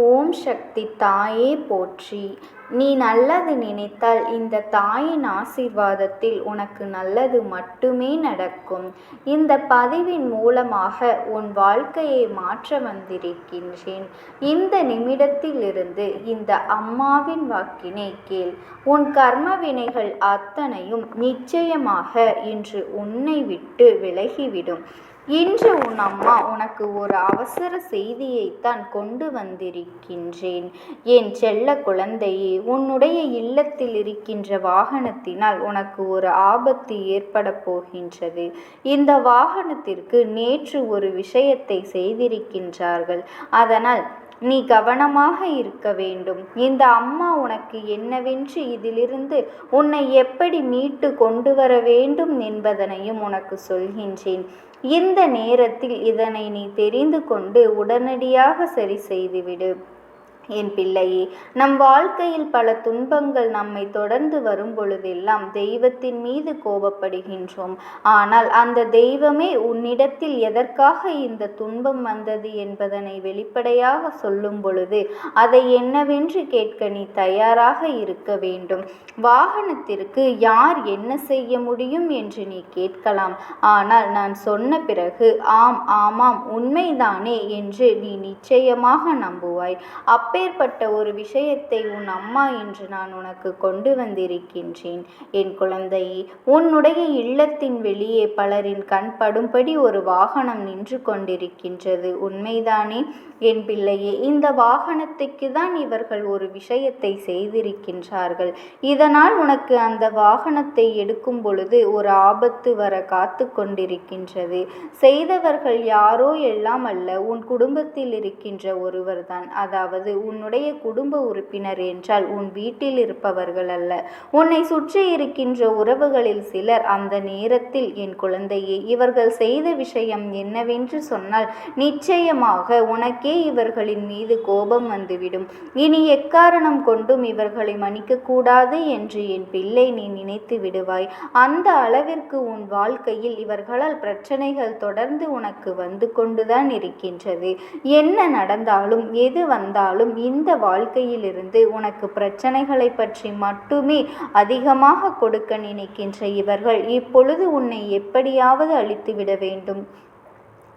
ஓம் சக்தி தாயே போற்றி. நீ நல்லது நினைத்தால் இந்த தாயின் ஆசீர்வாதத்தில் உனக்கு நல்லது மட்டுமே நடக்கும். இந்த பதிவின் மூலமாக உன் வாழ்க்கையை மாற்ற வந்திருக்கின்றேன். இந்த நிமிடத்திலிருந்து இந்த அம்மாவின் வாக்கினை கேள். உன் கர்ம வினைகள் அத்தனையும் நிச்சயமாக இன்று உன்னை விட்டு விலகிவிடும். இன்று உன் அம்மா உனக்கு ஒரு அவசர செய்தியைத்தான் கொண்டு வந்திருக்கின்றேன். என் செல்ல குழந்தையே, உன்னுடைய இல்லத்தில் இருக்கின்ற வாகனத்தினால் உனக்கு ஒரு ஆபத்து ஏற்பட போகின்றது. இந்த வாகனத்திற்கு நேற்று ஒரு விஷயத்தை செய்திருக்கின்றார்கள். அதனால் நீ கவனமாக இருக்க வேண்டும். இந்த அம்மா உனக்கு என்னவென்று, இதிலிருந்து உன்னை எப்படி மீட்டு கொண்டு வர வேண்டும் என்பதனையும் உனக்கு சொல்கின்றேன். இந்த நேரத்தில் இதனை நீ தெரிந்து கொண்டு உடனடியாக சரி செய்துவிடு. என் பிள்ளையே, நம் வாழ்க்கையில் பல துன்பங்கள் நம்மை தொடர்ந்து வரும் பொழுதெல்லாம் தெய்வத்தின் மீது கோபப்படுகின்றோம். ஆனால் அந்த தெய்வமே உன்னிடத்தில் எதற்காக இந்த துன்பம் வந்தது என்பதனை வெளிப்படையாக சொல்லும் பொழுது அதை என்னவென்று கேட்க நீ தயாராக இருக்க வேண்டும். வாகனத்திற்கு யார் என்ன செய்ய முடியும் என்று நீ கேட்கலாம். ஆனால் நான் சொன்ன பிறகு ஆமாம் உண்மைதானே என்று நீ நிச்சயமாக நம்புவாய். அப்பேற்பட்ட ஒரு விஷயத்தை உன் அம்மா என்று நான் உனக்கு கொண்டு வந்திருக்கின்றேன். என் குழந்தையே, உன்னுடைய இல்லத்தின் வெளியே பலரின் கண் படும்படி ஒரு வாகனம் நின்று கொண்டிருக்கின்றது. உண்மைதானே என் பிள்ளையே? இந்த வாகனத்துக்கு தான் இவர்கள் ஒரு விஷயத்தை செய்திருக்கின்றார்கள். இதனால் உனக்கு அந்த வாகனத்தை எடுக்கும் பொழுது ஒரு ஆபத்து வர காத்து கொண்டிருக்கின்றது. செய்தவர்கள் யாரோ எல்லாம் அல்ல, உன் குடும்பத்தில் இருக்கின்ற ஒருவர்தான். அதாவது உன்னுடைய குடும்ப உறுப்பினர் என்றால் உன் வீட்டில் இருப்பவர்கள் அல்ல, உன்னை சுற்றி இருக்கின்ற உறவுகளில் சிலர். அந்த நேரத்தில் என் குழந்தையே, இவர்கள் செய்த விஷயம் என்னவென்று சொன்னால் நிச்சயமாக உனக்கே இவர்களின் மீது கோபம் வந்துவிடும். இனி எக்காரணம் கொண்டும் இவர்களை மன்னிக்கக்கூடாது என்று என் பிள்ளை நீ நினைத்து விடுவாய். அந்த அளவிற்கு உன் வாழ்க்கையில் இவர்களால் பிரச்சனைகள் தொடர்ந்து உனக்கு வந்து கொண்டுதான் இருக்கின்றது. என்ன நடந்தாலும் எது வந்தாலும் இந்த வாழ்க்கையிலிருந்து உனக்கு பிரச்சனைகளை பற்றி மட்டுமே அதிகமாக கொடுக்க நினைக்கின்ற இவர்கள் இப்பொழுது உன்னை எப்படியாவது அழித்துவிட வேண்டும்,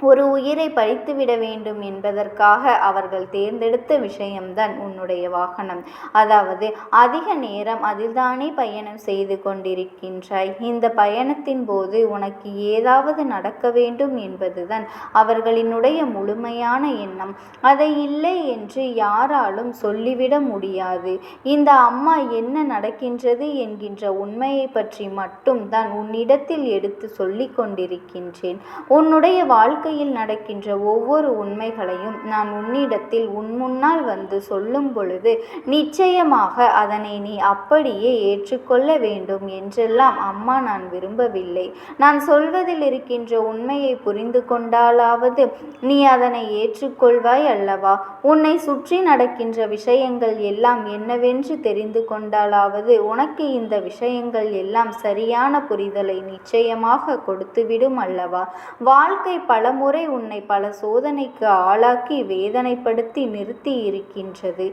ஒரு உயிரை பறித்துவிட வேண்டும் என்பதற்காக அவர்கள் தேர்ந்தெடுத்த விஷயம்தான் உன்னுடைய வாகனம். அதாவது அதிக நேரம் அதில்தானே பயணம் செய்து கொண்டிருக்கின்றாய். இந்த பயணத்தின் போது உனக்கு ஏதாவது நடக்க வேண்டும் என்பதுதான் அவர்களினுடைய முழுமையான எண்ணம். அதை இல்லை என்று யாராலும் சொல்லிவிட முடியாது. இந்த அம்மா என்ன நடக்கின்றது என்கின்ற உண்மையை பற்றி மட்டும் தான் உன்னிடத்தில் எடுத்து சொல்லி கொண்டிருக்கின்றேன். உன்னுடைய வாழ்க்கை நடக்கின்ற ஒவ்வொரு உண்மைகளையும் நான் உன்னிடத்தில் உன் முன்னால் வந்து சொல்லும் பொழுது நிச்சயமாக அதனை நீ அப்படியே ஏற்றுக்கொள்ள வேண்டும் என்றெல்லாம் அம்மா நான் விரும்பவில்லை. நான் சொல்வதில் இருக்கின்ற உண்மையை புரிந்து கொண்டாலாவது நீ அதனை ஏற்றுக்கொள்வாய் அல்லவா? உன்னை சுற்றி நடக்கின்ற விஷயங்கள் எல்லாம் என்னவென்று தெரிந்து கொண்டாலாவது உனக்கு இந்த விஷயங்கள் எல்லாம் சரியான புரிதலை நிச்சயமாக கொடுத்துவிடும் அல்லவா? வாழ்க்கை பல முறை உன்னை பல சோதனைக்கு ஆளாக்கி வேதனைப்படுத்தி நிறுத்தி இருக்கின்றது.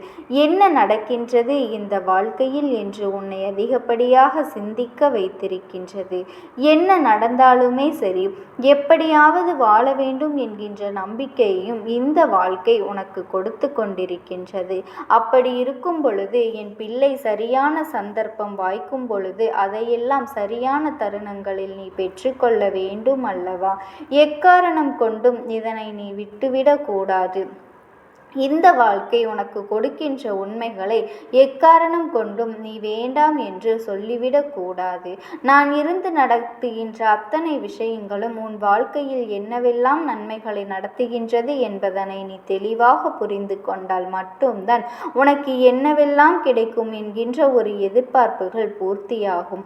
என்ன நடக்கின்றது இந்த வாழ்க்கையில் என்று உன்னை அதிகப்படியாக சிந்திக்க வைத்திருக்கின்றது. என்ன நடந்தாலுமே சரி, எப்படியாவது வாழ வேண்டும் என்கின்ற நம்பிக்கையையும் இந்த வாழ்க்கை உனக்கு கொடுத்து கொண்டிருக்கின்றது. அப்படி இருக்கும் பொழுது என் பிள்ளை, சரியான சந்தர்ப்பம் வாய்க்கும் பொழுது அதையெல்லாம் சரியான தருணங்களில் நீ பெற்றுக்கொள்ள வேண்டும் அல்லவா? எக்காரணம் கொண்டும் இதனை நீ விட்டுவிடக் கூடாது. இந்த வாழ்க்கை உனக்கு கொடுக்கின்ற உண்மைகளை எக்காரணம் கொண்டும் நீ வேண்டாம் என்று சொல்லிவிடக் கூடாது. நான் இருந்து நடத்துகின்ற அத்தனை விஷயங்களும் உன் வாழ்க்கையில் என்னவெல்லாம் நன்மைகளை நடத்துகின்றது என்பதனை நீ தெளிவாக புரிந்து கொண்டால் மட்டும்தான் உனக்கு என்னவெல்லாம் கிடைக்கும் என்கின்ற ஒரு எதிர்பார்ப்புகள் பூர்த்தியாகும்.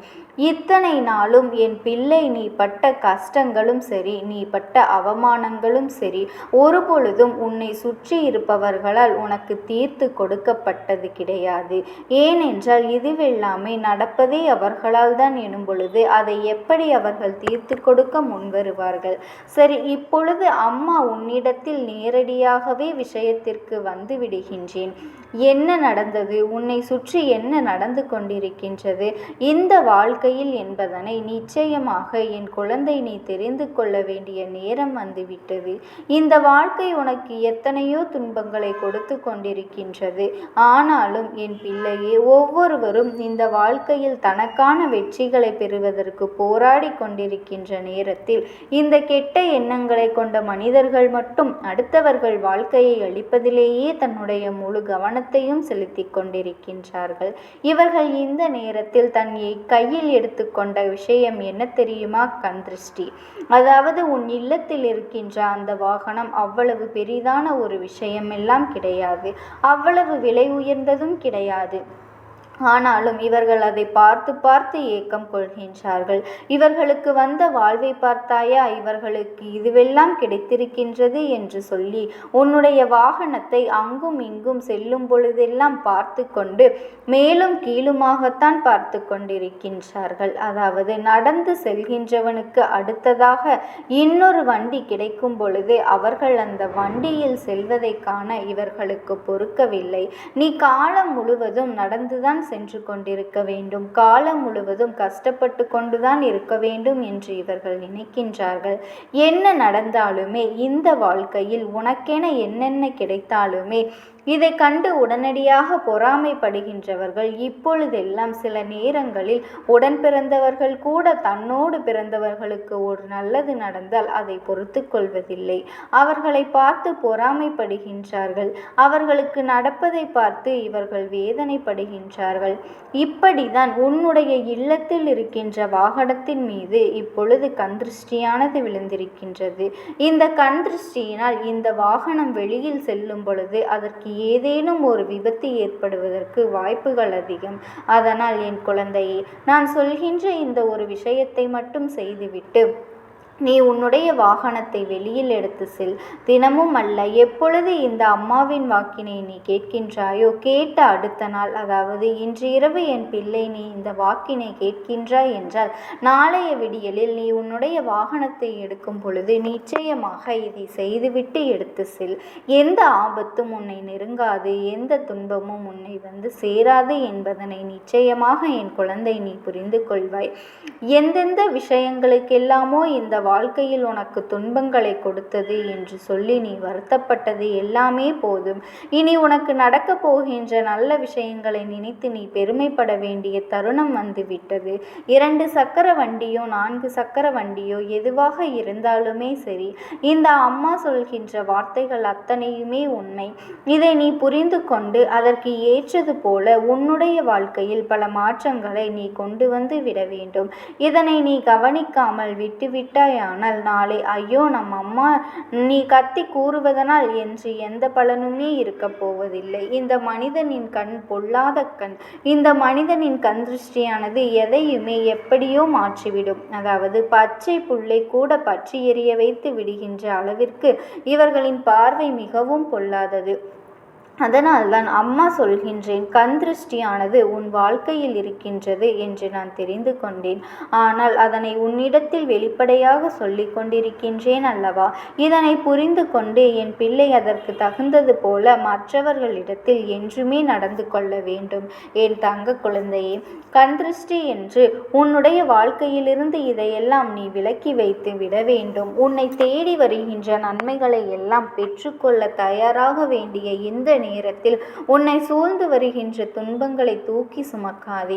இத்தனை நாளும் என் பிள்ளை, நீ பட்ட கஷ்டங்களும் சரி, நீ பட்ட அவமானங்களும் சரி, ஒரு பொழுதும் உன்னை சுற்றி இருப்ப இருப்பவர்களால் உனக்கு தீர்த்து கொடுக்கப்பட்டது கிடையாது. ஏனென்றால் இதுவெல்லாமே நடப்பதே அவர்களால் தான் எனும் பொழுது அதை எப்படி அவர்கள் தீர்த்து கொடுக்க முன்வருவார்கள்? சரி, இப்பொழுது அம்மா உன்னிடத்தில் நேரடியாகவே விஷயத்திற்கு வந்து விடுகின்றேன். என்ன நடந்தது? உன்னை சுற்றி என்ன நடந்து கொண்டிருக்கின்றது இந்த வாழ்க்கையில் என்பதனை நிச்சயமாக என் குழந்தை நீ தெரிந்து கொள்ள வேண்டிய நேரம் வந்துவிட்டது. இந்த வாழ்க்கை உனக்கு எத்தனையோ துன்பங்களை கொடுத்து கொண்டிருக்கின்றது. ஆனாலும் என் பிள்ளையே, ஒவ்வொருவரும் இந்த வாழ்க்கையில் தனக்கான வெற்றிகளை பெறுவதற்கு போராடி கொண்டிருக்கின்ற நேரத்தில் இந்த கெட்ட எண்ணங்களை கொண்ட மனிதர்கள் மட்டும் அடுத்தவர்கள் வாழ்க்கையை அழிப்பதிலேயே தன்னுடைய முழு கவனத்தையும் செலுத்தி கொண்டிருக்கின்றார்கள். இவர்கள் இந்த நேரத்தில் தன்னை கையில் எடுத்துக்கொண்ட விஷயம் என்ன தெரியுமா? கண் திருஷ்டி. அதாவது உன் இல்லத்தில் இருக்கின்ற அந்த வாகனம் அவ்வளவு பெரிதான ஒரு விஷயம் எல்லாம் கிடையாது, அவ்வளவு விலை உயர்ந்ததும் கிடையாது. ஆனாலும் இவர்கள் அதை பார்த்து பார்த்து ஏக்கம் கொள்கின்றார்கள். இவர்களுக்கு வந்த வாழ்வை பார்த்தாயா, இவர்களுக்கு இதுவெல்லாம் கிடைத்திருக்கின்றது என்று சொல்லி உன்னுடைய வாகனத்தை அங்கும் இங்கும் செல்லும் பொழுதெல்லாம் பார்த்து கொண்டு மேலும் கீழுமாகத்தான் பார்த்து கொண்டிருக்கின்றார்கள். அதாவது நடந்து செல்கின்றவனுக்கு அடுத்ததாக இன்னொரு வண்டி கிடைக்கும் பொழுது அவர்கள் அந்த வண்டியில் செல்வதை காண இவர்களுக்கு பொறுக்கவில்லை. நீ காலம் முழுவதும் நடந்துதான் சென்று கொண்டிருக்க வேண்டும், காலம் முழுவதும் கஷ்டப்பட்டு கொண்டுதான் இருக்க வேண்டும் என்று இவர்கள் நினைக்கின்றார்கள். என்ன நடந்தாலுமே இந்த வாழ்க்கையில் உனக்கென என்னென்ன கிடைத்தாலுமே இதை கண்டு உடனடியாக பொறாமைப்படுகின்றவர்கள் இப்பொழுதெல்லாம் சில நேரங்களில் உடன் பிறந்தவர்கள் கூட தன்னோடு பிறந்தவர்களுக்கு ஒரு நல்லது நடந்தால் அதை பொறுத்து கொள்வதில்லை. அவர்களை பார்த்து பொறாமைப்படுகின்றார்கள். அவர்களுக்கு நடப்பதை பார்த்து இவர்கள் வேதனைப்படுகின்றார்கள். இப்படிதான் உன்னுடைய இல்லத்தில் இருக்கின்ற வாகனத்தின் மீது இப்பொழுது கண் திருஷ்டியானது விழுந்திருக்கின்றது. இந்த கண் திருஷ்டியினால் இந்த வாகனம் வெளியில் செல்லும் பொழுது அதற்கு ஏதேனும் ஒரு விபத்து ஏற்படுவதற்கு வாய்ப்புகள் அதிகம். அதனால் என் குழந்தையே, நான் சொல்கின்ற இந்த ஒரு விஷயத்தை மட்டும் செய்துவிட்டு நீ உன்னுடைய வாகனத்தை வெளியில் எடுத்து செல். தினமும் அல்ல, எப்பொழுது இந்த அம்மாவின் வாக்கினை நீ கேட்கின்றாயோ கேட்ட அடுத்த நாள், அதாவது இன்று இரவு என் பிள்ளை நீ இந்த வாக்கினை கேட்கின்றாய் என்றால் நாளைய விடியலில் நீ உன்னுடைய வாகனத்தை எடுக்கும் பொழுது நிச்சயமாக இதை செய்துவிட்டு எடுத்து செல். எந்த ஆபத்தும் உன்னை நெருங்காது, எந்த துன்பமும் உன்னை வந்து சேராது என்பதனை நிச்சயமாக என் குழந்தை நீ புரிந்து கொள்வாய். எந்தெந்த விஷயங்களுக்கெல்லாமோ இந்த வாழ்க்கையில் உனக்கு துன்பங்களை கொடுத்தது என்று சொல்லி நீ வருத்தப்பட்டது எல்லாமே போதும். இனி உனக்கு நடக்க போகின்ற நல்ல விஷயங்களை நினைத்து நீ பெருமைப்பட வேண்டிய தருணம் வந்துவிட்டது. 2 சக்கர வண்டியோ 4 சக்கர வண்டியோ எதுவாக இருந்தாலுமே சரி, இந்த அம்மா சொல்கின்ற வார்த்தைகள் அத்தனையுமே உண்மை. இதை நீ புரிந்து கொண்டு அதற்கு ஏற்றது போல உன்னுடைய வாழ்க்கையில் பல மாற்றங்களை நீ கொண்டு வந்து விட வேண்டும். இதனை நீ கவனிக்காமல் விட்டுவிட்டாய் ஆனால் நாளை ஐயோ நம் அம்மா நீ கத்தி கூறுவதனால் என்று எந்த பலனுமே இருக்க போவதில்லை. இந்த மனிதனின் கண் பொல்லாத கண். இந்த மனிதனின் கண் திருஷ்டியானது எதையுமே எப்படியோ மாற்றிவிடும். அதாவது பச்சை புல்லை கூட பற்றி எரிய வைத்து விடுகின்ற அளவிற்கு இவர்களின் பார்வை மிகவும் பொல்லாதது. அதனால்தான் அம்மா சொல்கின்றேன், கண் திருஷ்டியானது உன் வாழ்க்கையில் இருக்கின்றது என்று நான் தெரிந்து கொண்டேன். ஆனால் அதனை உன்னிடத்தில் வெளிப்படையாக சொல்லி கொண்டிருக்கின்றேன் அல்லவா? இதனை புரிந்து கொண்டு என் பிள்ளை அதற்கு தகுந்தது போல மற்றவர்களிடத்தில் என்றுமே நடந்து கொள்ள வேண்டும். என் தங்க குழந்தையே, கண் திருஷ்டி என்று உன்னுடைய வாழ்க்கையிலிருந்து இதையெல்லாம் நீ விலக்கி வைத்து விட வேண்டும். உன்னை தேடி வருகின்ற நன்மைகளை எல்லாம் பெற்றுக்கொள்ள தயாராக வேண்டிய இந்த நேரத்தில் உன்னை சூழ்ந்து வருகின்ற துன்பங்களை தூக்கி சுமக்காதே.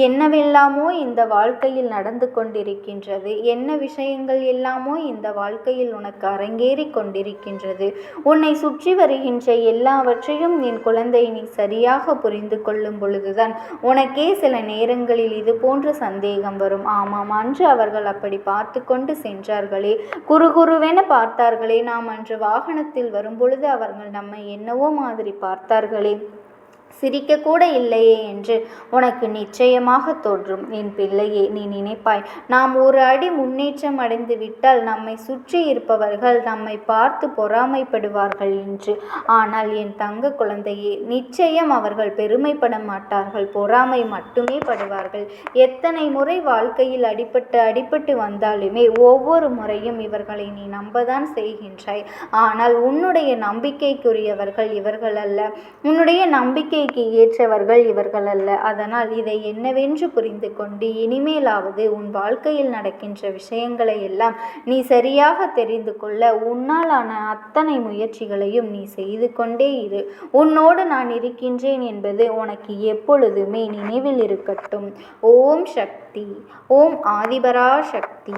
என்னவெல்லாமோ இந்த வாழ்க்கையில் நடந்து கொண்டிருக்கின்றது, என்ன விஷயங்கள் எல்லாமோ இந்த வாழ்க்கையில் உனக்கு அரங்கேறி கொண்டிருக்கின்றது. உன்னை சுற்றி வருகின்ற எல்லாவற்றையும் என் குழந்தை நீ சரியாக புரிந்து கொள்ளும் பொழுதுதான் உனக்கே சில நேரங்களில் இது போன்ற சந்தேகம் வரும். ஆமாம், அன்று அவர்கள் அப்படி பார்த்து கொண்டு சென்றார்களே, குறுகுருவென பார்த்தார்களே, நாம் அன்று வாகனத்தில் வரும்பொழுது அவர்கள் நம்மை என்னவோ மாதிரி பார்த்தார்களே, சிரிக்கக்கூட இல்லையே என்று உனக்கு நிச்சயமாக தோன்றும். என் பிள்ளையே, நீ நினைப்பாய், நாம் ஒரு அடி முன்னேற்றம் அடைந்து விட்டால் நம்மை சுற்றி இருப்பவர்கள் நம்மை பார்த்து பொறாமைப்படுவார்கள் என்று. ஆனால் என் தங்க குழந்தையே, நிச்சயம் அவர்கள் பெருமைப்பட மாட்டார்கள், பொறாமை மட்டுமே படுவார்கள். எத்தனை முறை வாழ்க்கையில் அடிபட்டு வந்தாலுமே ஒவ்வொரு முறையும் இவர்களை நீ நம்பதான் செய்கின்றாய். ஆனால் உன்னுடைய நம்பிக்கைக்குரியவர்கள் இவர்கள் அல்ல, உன்னுடைய நம்பிக்கை ஏற்றவர்கள் இவர்கள் அல்ல. அதனால் இதை என்னவென்று புரிந்து கொண்டு இனிமேலாவது உன் வாழ்க்கையில் நடக்கின்ற விஷயங்களை எல்லாம் நீ சரியாக தெரிந்து கொள்ள உன்னாலான அத்தனை முயற்சிகளையும் நீ செய்து கொண்டே இரு. உன்னோடு நான் இருக்கின்றேன் என்பது உனக்கு எப்பொழுதுமே நினைவில் இருக்கட்டும். ஓம் சக்தி. ஓம் ஆதிபரா சக்தி.